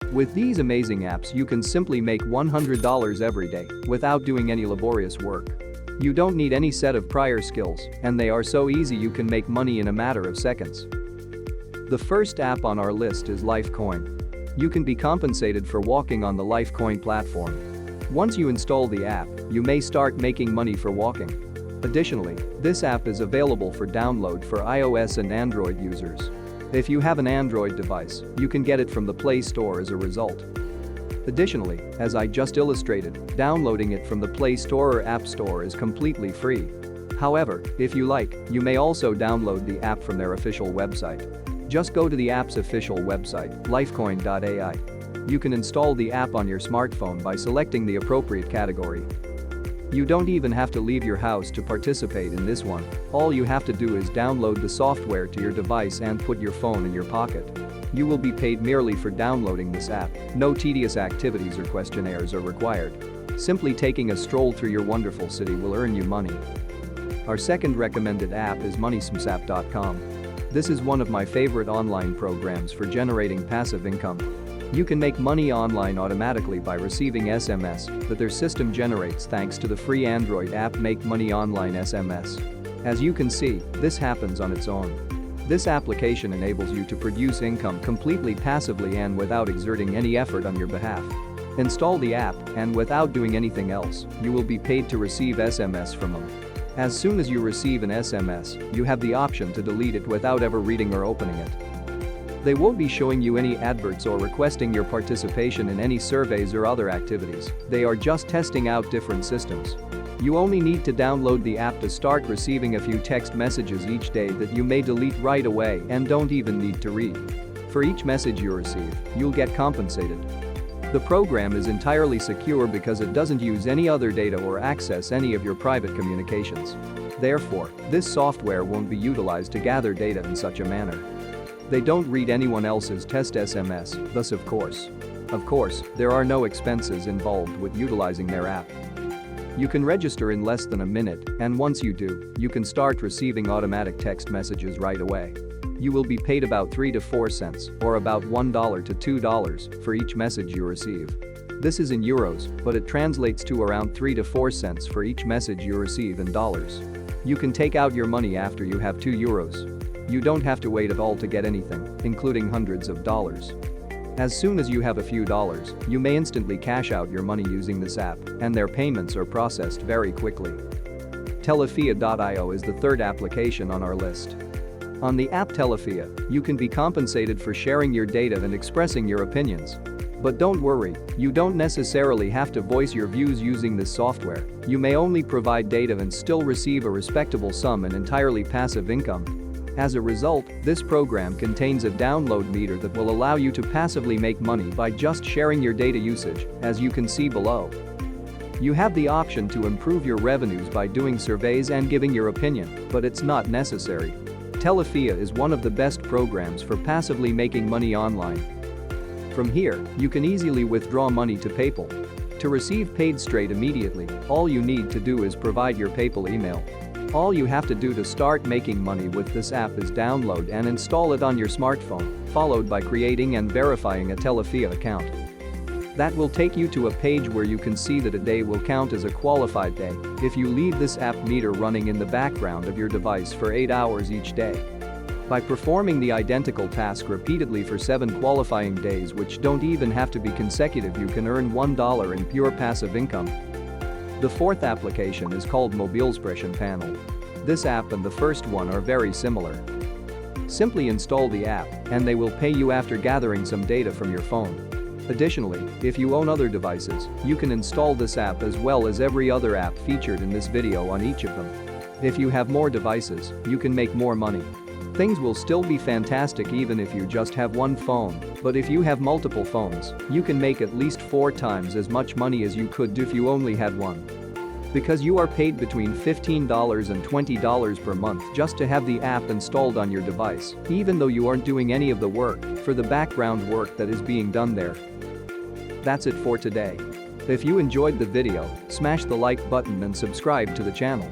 With these amazing apps, you can simply make $100 every day without doing any laborious work. You don't need any set of prior skills, and they are so easy you can make money in a matter of seconds. The first app on our list is Lifecoin. You can be compensated for walking on the Lifecoin platform. Once you install the app, you may start making money for walking. Additionally, this app is available for download for iOS and Android users. If you have an Android device, you can get it from the Play Store as a result. Additionally, as I just illustrated, downloading it from the Play Store or App Store is completely free. However, if you like, you may also download the app from their official website. Just go to the app's official website, lifecoin.ai. You can install the app on your smartphone by selecting the appropriate category. You don't even have to leave your house to participate in this one. All you have to do is download the software to your device and put your phone in your pocket. You will be paid merely for downloading this app. No tedious activities or questionnaires are required. Simply taking a stroll through your wonderful city will earn you money. Our second recommended app is Moneysense.com. This is one of my favorite online programs for generating passive income. You can make money online automatically by receiving SMS that their system generates thanks to the free Android app Make Money Online SMS. As you can see, this happens on its own. This application enables you to produce income completely passively and without exerting any effort on your behalf. Install the app, and without doing anything else, you will be paid to receive SMS from them. As soon as you receive an SMS, you have the option to delete it without ever reading or opening it. They won't be showing you any adverts or requesting your participation in any surveys or other activities. They are just testing out different systems. You only need to download the app to start receiving a few text messages each day that you may delete right away and don't even need to read. For each message you receive, you'll get compensated. The program is entirely secure because it doesn't use any other data or access any of your private communications. Therefore, this software won't be utilized to gather data in such a manner. They don't read anyone else's test SMS, thus of course, there are no expenses involved with utilizing their app. You can register in less than a minute, and once you do, you can start receiving automatic text messages right away. You will be paid about 3 to 4 cents, or about $1 to $2 for each message you receive. This is in euros, but it translates to around 3 to 4 cents for each message you receive in dollars. You can take out your money after you have 2 euros. You don't have to wait at all to get anything, including hundreds of dollars. As soon as you have a few dollars, you may instantly cash out your money using this app, and their payments are processed very quickly. Telefia.io is the third application on our list. On the app Telefia, you can be compensated for sharing your data and expressing your opinions. But don't worry, you don't necessarily have to voice your views using this software. You may only provide data and still receive a respectable sum and entirely passive income. As a result, this program contains a download meter that will allow you to passively make money by just sharing your data usage, as you can see below. You have the option to improve your revenues by doing surveys and giving your opinion, but it's not necessary. Telefia is one of the best programs for passively making money online. From here, you can easily withdraw money to PayPal. To receive paid straight immediately, all you need to do is provide your PayPal email. All you have to do to start making money with this app is download and install it on your smartphone, followed by creating and verifying a Telefia account. That will take you to a page where you can see that a day will count as a qualified day if you leave this app meter running in the background of your device for 8 hours each day. By performing the identical task repeatedly for 7 qualifying days, which don't even have to be consecutive, you can earn $1 in pure passive income. The fourth application is called Mobilesprushion panel. This app and the first one are very similar. Simply install the app, and they will pay you after gathering some data from your phone. Additionally, if you own other devices, you can install this app as well as every other app featured in this video on each of them. If you have more devices, you can make more money. Things will still be fantastic even if you just have one phone, but if you have multiple phones, you can make at least 4 times as much money as you could do if you only had one. Because you are paid between $15 and $20 per month just to have the app installed on your device, even though you aren't doing any of the work for the background work that is being done there. That's it for today. If you enjoyed the video, smash the like button and subscribe to the channel.